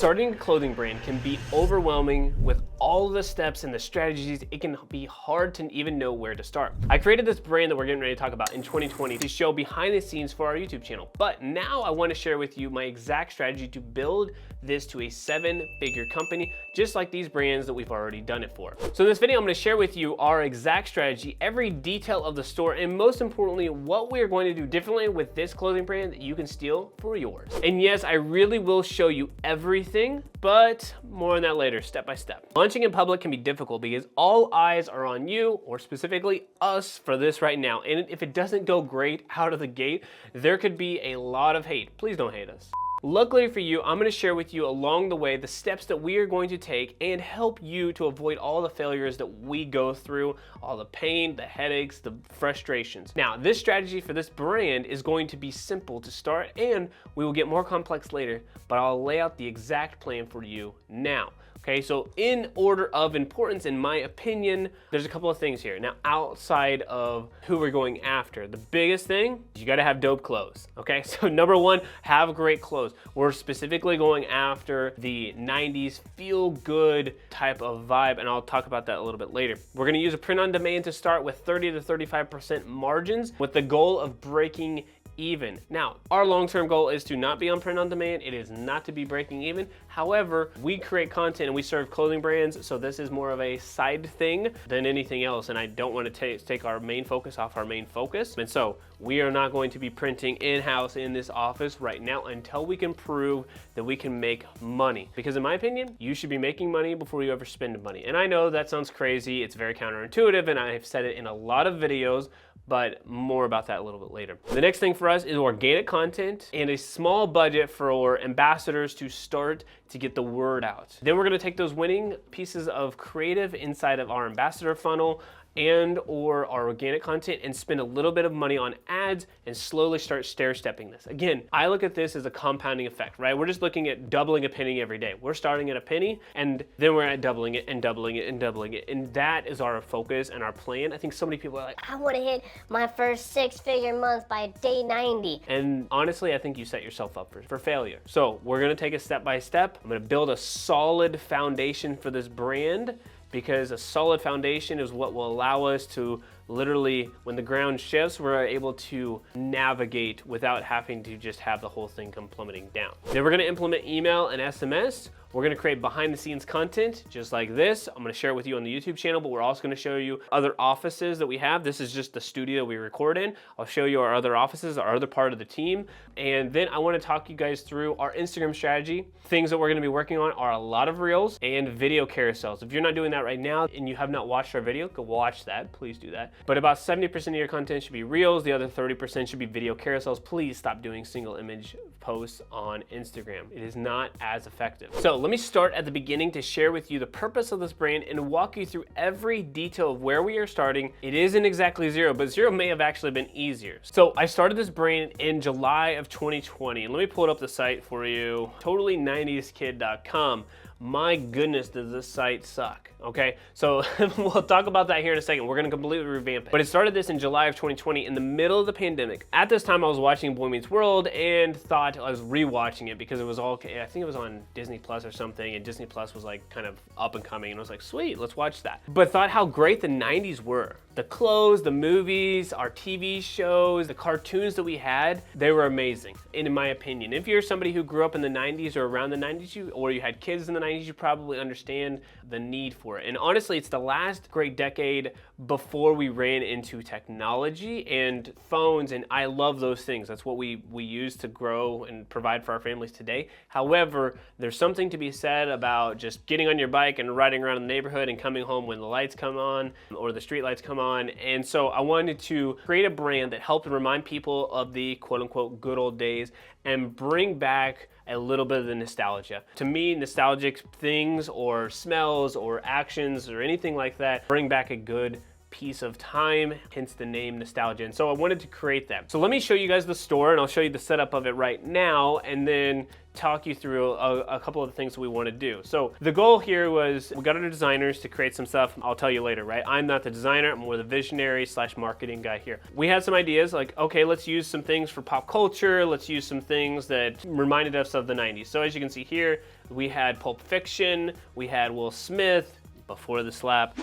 Starting a clothing brand can be overwhelming with all of the steps and the strategies. It can be hard to even know where to start. I created this brand that we're getting ready to talk about in 2020 to show behind the scenes for our YouTube channel. But now I want to share with you my exact strategy to build this to a 7-figure company, just like these brands that we've already done it for. So in this video, I'm going to share with you our exact strategy, every detail of the store, and most importantly, what we are going to do differently with this clothing brand that you can steal for yours. And yes, I really will show you everything, but more on that later, step by step. Launching in public can be difficult because all eyes are on you, or specifically us, for this right now. And if it doesn't go great out of the gate, there could be a lot of hate. Please don't hate us. Luckily for you, I'm going to share with you along the way the steps that we are going to take and help you to avoid all the failures that we go through, all the pain, the headaches, the frustrations. Now, this strategy for this brand is going to be simple to start, and we will get more complex later, but I'll lay out the exact plan for you now. Okay, so in order of importance, in my opinion, there's a couple of things here. Now, outside of who we're going after, the biggest thing is you gotta have dope clothes, okay? So number one, have great clothes. We're specifically going after the 90s feel-good type of vibe, and I'll talk about that a little bit later. We're gonna use a print on demand to start with 30 to 35% margins with the goal of breaking even. Now, our long-term goal is to not be on print on demand. It is not to be breaking even. However, we create content and we serve clothing brands, so this is more of a side thing than anything else, and I don't want to take our main focus off our main focus. And so we are not going to be printing in-house in this office right now until we can prove that we can make money. Because in my opinion, you should be making money before you ever spend money. And I know that sounds crazy, it's very counterintuitive, and I've said it in a lot of videos, but more about that a little bit later. The next thing for us is organic content and a small budget for ambassadors to start to get the word out. Then we're gonna take those winning pieces of creative inside of our ambassador funnel and or our organic content and spend a little bit of money on ads and slowly start stair-stepping this. Again, I look at this as a compounding effect, right? We're just looking at doubling a penny every day. We're starting at a penny and then we're at doubling it and doubling it and doubling it. And that is our focus and our plan. I think so many people are like, I wanna hit my first 6-figure month by day 90. And honestly, I think you set yourself up for failure. So we're gonna take it step by step. I'm gonna build a solid foundation for this brand, because a solid foundation is what will allow us to literally, when the ground shifts, we're able to navigate without having to just have the whole thing come plummeting down. Then we're gonna implement email and SMS. We're gonna create behind the scenes content just like this. I'm gonna share it with you on the YouTube channel, but we're also gonna show you other offices that we have. This is just the studio we record in. I'll show you our other offices, our other part of the team. And then I wanna talk you guys through our Instagram strategy. Things that we're gonna be working on are a lot of reels and video carousels. If you're not doing that right now and you have not watched our video, go watch that, please do that. But about 70% of your content should be reels, the other 30% should be video carousels. Please stop doing single image posts on Instagram. It is not as effective. So let me start at the beginning to share with you the purpose of this brand and walk you through every detail of where we are starting. It isn't exactly zero, but zero may have actually been easier. So I started this brand in July of 2020. And let me pull it up the site for you, totally90skid.com. My goodness, does this site suck, okay? So we'll talk about that here in a second. We're gonna completely revamp it. But it started this in July of 2020 in the middle of the pandemic. At this time, I was watching Boy Meets World and thought I was rewatching it because it was all, I think it was on Disney Plus or something, and Disney Plus was like kind of up and coming, and I was like, sweet, let's watch that. But thought how great the 90s were. The clothes, the movies, our TV shows, the cartoons that we had, they were amazing, in my opinion. If you're somebody who grew up in the 90s or around the 90s, or you had kids in the 90s, you probably understand the need for it. And honestly, it's the last great decade before we ran into technology and phones, and I love those things. That's what we use to grow and provide for our families today. However, there's something to be said about just getting on your bike and riding around the neighborhood and coming home when the lights come on or the street lights come on. And so I wanted to create a brand that helped remind people of the quote unquote good old days and bring back a little bit of the nostalgia. To me, nostalgic things or smells or actions or anything like that bring back a good piece of time, hence the name nostalgia. And so I wanted to create that. So let me show you guys the store, and I'll show you the setup of it right now, and then talk you through a couple of the things that we want to do. So the goal here was we got our designers to create some stuff. I'll tell you later, right? I'm not the designer, I'm more the visionary / marketing guy here. We had some ideas like, okay, let's use some things for pop culture. Let's use some things that reminded us of the 90s. So as you can see here, we had Pulp Fiction, we had Will Smith, before the slap.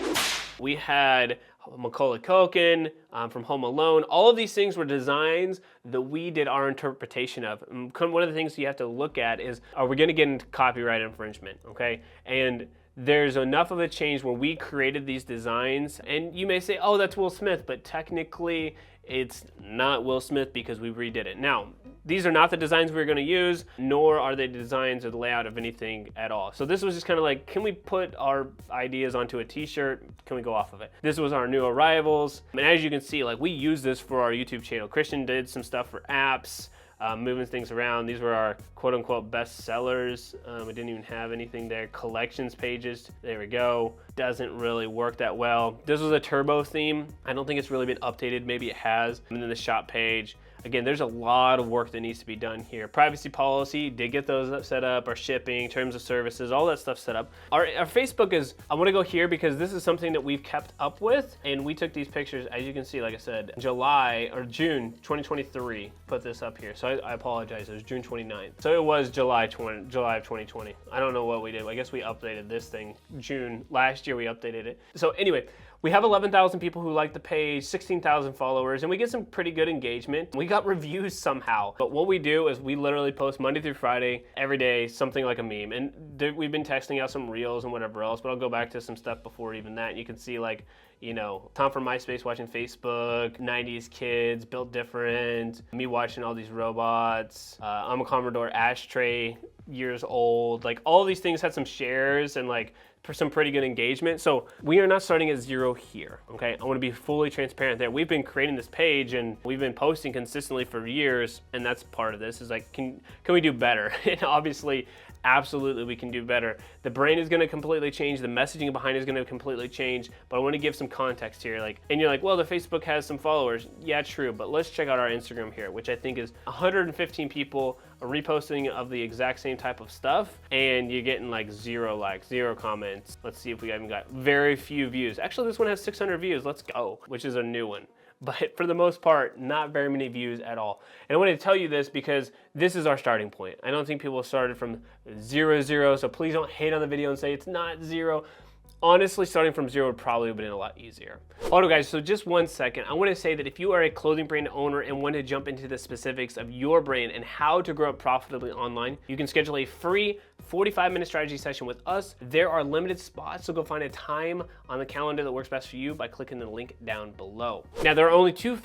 We had Macaulay Culkin from Home Alone. All of these things were designs that we did our interpretation of. And one of the things you have to look at is, are we gonna get into copyright infringement, okay? And there's enough of a change where we created these designs, and you may say, oh, that's Will Smith, but technically it's not Will Smith because we redid it. Now, these are not the designs we're gonna use, nor are they designs or the layout of anything at all. So this was just kind of like, can we put our ideas onto a t-shirt? Can we go off of it? This was our new arrivals. And as you can see, like we use this for our YouTube channel. Christian did some stuff for apps, moving things around. These were our quote unquote best sellers. We didn't even have anything there. Collections pages, there we go. Doesn't really work that well. This was a turbo theme. I don't think it's really been updated. Maybe it has. And then the shop page. Again, there's a lot of work that needs to be done here. Privacy policy, did get those set up, our shipping, terms of services, all that stuff set up. Our Facebook is, I wanna go here because this is something that we've kept up with, and we took these pictures, as you can see, like I said, June 2023, put this up here. So I apologize, it was June 29th. So it was July of 2020. I don't know what we did. I guess we updated this thing June. Last year we updated it. So anyway, we have 11,000 people who like the page, 16,000 followers, and we get some pretty good engagement. We got reviews somehow. But what we do is we literally post Monday through Friday, every day, something like a meme. And we've been testing out some reels and whatever else, but I'll go back to some stuff before even that. And you can see like, you know, Tom from MySpace watching Facebook, 90s kids, built different, me watching all these robots, I'm a Commodore ashtray, years old. Like all these things had some shares and like some pretty good engagement. So we are not starting at zero here, okay? I wanna be fully transparent there. We've been creating this page and we've been posting consistently for years, and that's part of this, is like, can we do better? And obviously, absolutely we can do better. The brand is gonna completely change, the messaging behind it is gonna completely change, but I wanna give some context here. Like, and you're like, well, the Facebook has some followers. Yeah, true, but let's check out our Instagram here, which I think is 115 people reposting of the exact same type of stuff, and you're getting like 0 likes, 0 comments. Let's see if we even got very few views. Actually, this one has 600 views, let's go, which is a new one. But for the most part, not very many views at all. And I wanted to tell you this because this is our starting point. I don't think people started from 0, so please don't hate on the video and say it's not 0. Honestly, starting from 0 would probably have been a lot easier. Auto guys, so just 1 second. I wanna say that if you are a clothing brand owner and want to jump into the specifics of your brand and how to grow it profitably online, you can schedule a free 45-minute strategy session with us. There are limited spots, so go find a time on the calendar that works best for you by clicking the link down below. Now, there are only two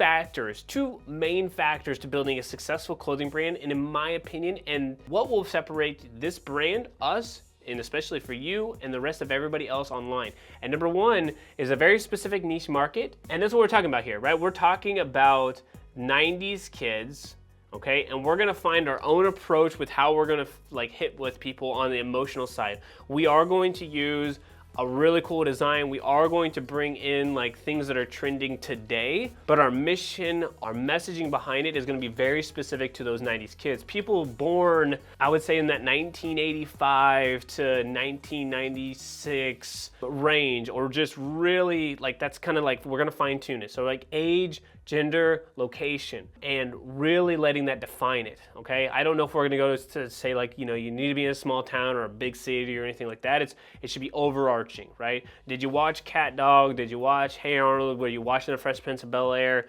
main factors to building a successful clothing brand, and in my opinion, and what will separate this brand, us, and especially for you and the rest of everybody else online. And number one is a very specific niche market, and that's what we're talking about here, right? We're talking about 90s kids, okay? And we're gonna find our own approach with how we're gonna like hit with people on the emotional side. We are going to use a really cool design. We are going to bring in like things that are trending today, but our mission, our messaging behind it is gonna be very specific to those 90s kids. People born, I would say in that 1985 to 1996 range, or just really like, that's kind of like, we're gonna fine tune it. So like age, gender, location, and really letting that define it, okay? I don't know if we're gonna go to say like, you know, you need to be in a small town or a big city or anything like that. It should be overarching, right? Did you watch Cat Dog? Did you watch Hey Arnold? Were you watching The Fresh Prince of Bel-Air?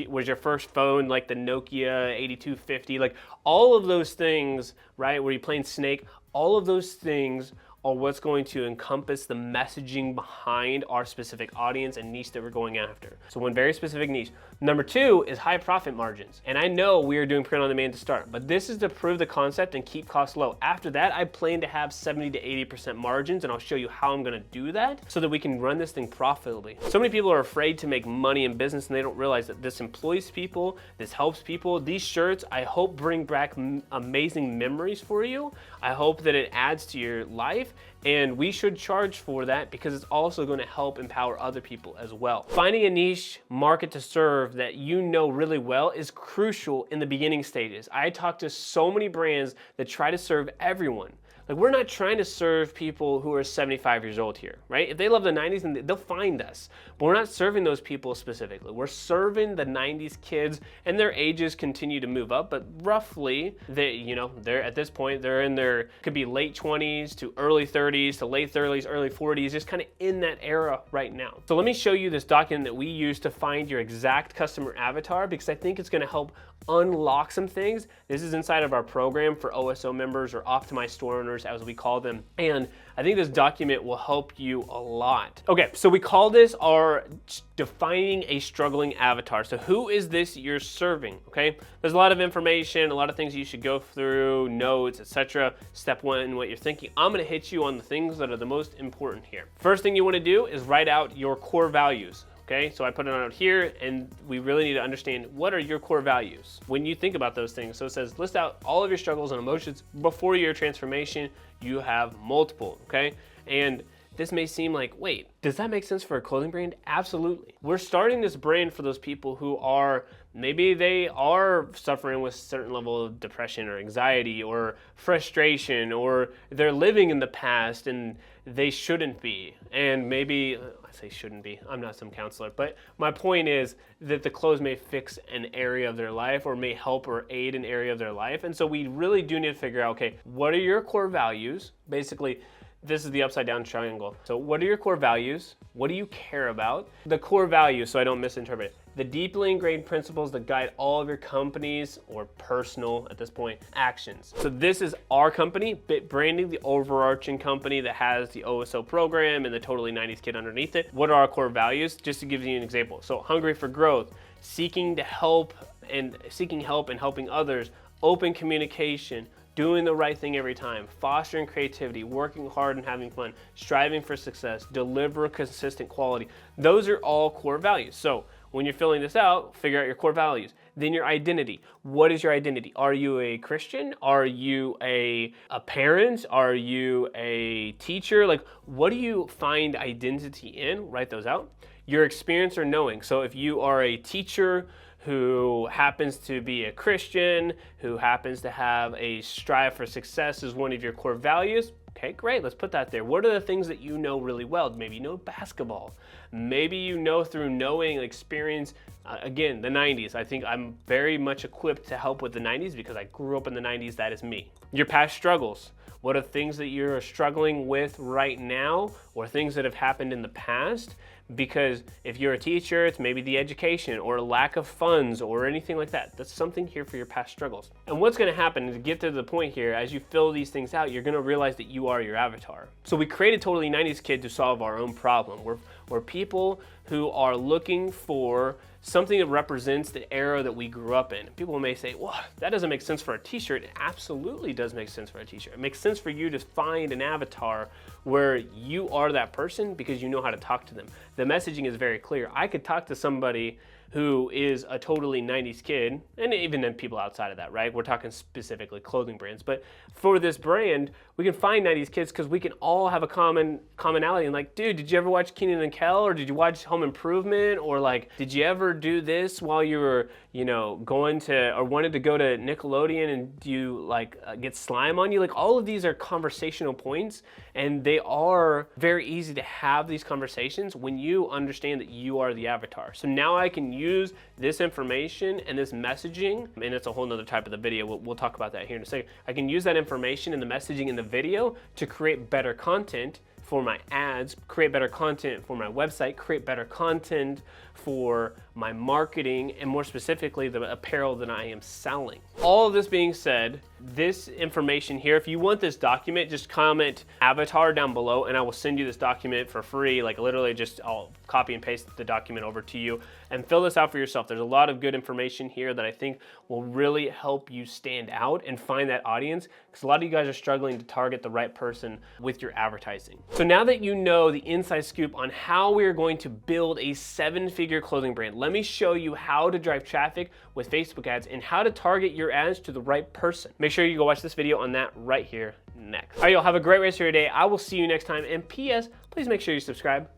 Was your first phone like the Nokia 8250? Like all of those things, right? Were you playing Snake? All of those things are what's going to encompass the messaging behind our specific audience and niche that we're going after. So one very specific niche. Number two is high profit margins. And I know we are doing print on demand to start, but this is to prove the concept and keep costs low. After that, I plan to have 70 to 80% margins, and I'll show you how I'm gonna do that so that we can run this thing profitably. So many people are afraid to make money in business and they don't realize that this employs people, this helps people. These shirts, I hope bring back amazing memories for you. I hope that it adds to your life. and we should charge for that because it's also going to help empower other people as well. Finding a niche market to serve that you know really well is crucial in the beginning stages. I talk to so many brands that try to serve everyone. Like, we're not trying to serve people who are 75 years old here, right? If they love the 90s, then they'll find us. But we're not serving those people specifically. We're serving the 90s kids, and their ages continue to move up, but roughly, they're at this point, they're in their, could be late 20s to early 30s to late 30s, early 40s, just kind of in that era right now. So let me show you this document that we use to find your exact customer avatar, because I think it's gonna help unlock some things. This is inside of our program for OSO members, or optimized store owners as we call them. And I think this document will help you a lot. Okay, so we call this our defining a struggling avatar. So who is this you're serving, okay? There's a lot of information, a lot of things you should go through, notes, etc. Step one, what you're thinking. I'm gonna hit you on the things that are the most important here. First thing you wanna do is write out your core values. Okay, so I put it out here, and we really need to understand, what are your core values when you think about those things. So it says, list out all of your struggles and emotions before your transformation. You have multiple, okay? And this may seem like, wait, does that make sense for a clothing brand? Absolutely. We're starting this brand for those people who are, maybe they are suffering with a certain level of depression or anxiety or frustration, or they're living in the past and they shouldn't be. And maybe, I say shouldn't be, I'm not some counselor, but my point is that the clothes may fix an area of their life, or may help or aid an area of their life. And so we really do need to figure out, okay, what are your core values? Basically, this is the upside down triangle. So what are your core values? What do you care about? The core values, so I don't misinterpret it. The deeply ingrained principles that guide all of your companies, or personal at this point, actions. So this is our company, Bit Branding, the overarching company that has the OSO program and the Totally 90s Kid underneath it. What are our core values? Just to give you an example. So hungry for growth, seeking help and helping others, open communication, doing the right thing every time, fostering creativity, working hard and having fun, striving for success, deliver consistent quality. Those are all core values. So when you're filling this out, figure out your core values. Then your identity. What is your identity? Are you a Christian? Are you a parent? Are you a teacher? Like, what do you find identity in? Write those out. Your experience or knowing. So if you are a teacher who happens to be a Christian, who happens to have a strive for success as one of your core values, okay, great, let's put that there. What are the things that you know really well? Maybe you know basketball. Maybe you know through knowing, experience, again, the 90s. I think I'm very much equipped to help with the 90s because I grew up in the 90s, that is me. Your past struggles. What are things that you're struggling with right now, or things that have happened in the past? Because if you're a teacher, it's maybe the education or lack of funds or anything like that. That's something here for your past struggles. And what's gonna happen to get to the point here, as you fill these things out, you're gonna realize that you are your avatar. So we created Totally 90s Kid to solve our own problem. We're people who are looking for something that represents the era that we grew up in. People may say, well, that doesn't make sense for a t-shirt. It absolutely does make sense for a t-shirt. It makes sense for you to find an avatar where you are that person because you know how to talk to them. The messaging is very clear. I could talk to somebody who is a totally 90s kid, and even then people outside of that, right? We're talking specifically clothing brands, but for this brand, we can find 90s kids because we can all have a commonality. And like, dude, did you ever watch Kenan and Kel, or did you watch Home Improvement, or like, did you ever do this while you were, going to, or wanted to go to Nickelodeon, and do you like get slime on you? Like, all of these are conversational points, and they are very easy to have these conversations when you understand that you are the avatar. So now I can use this information and this messaging, and it's a whole nother type of the video. We'll talk about that here in a second. I can use that information and the messaging in the video to create better content for my ads, create better content for my website, create better content for my marketing, and more specifically, the apparel that I am selling. All of this being said, this information here, if you want this document, just comment avatar down below and I will send you this document for free. Like, literally just I'll copy and paste the document over to you and fill this out for yourself. There's a lot of good information here that I think will really help you stand out and find that audience, because a lot of you guys are struggling to target the right person with your advertising. So now that you know the inside scoop on how we are going to build a 7-figure clothing brand, let me show you how to drive traffic with Facebook ads and how to target your ads to the right person. Make sure you go watch this video on that right here next. All right, y'all, have a great rest of your day. I will see you next time. And P.S., please make sure you subscribe.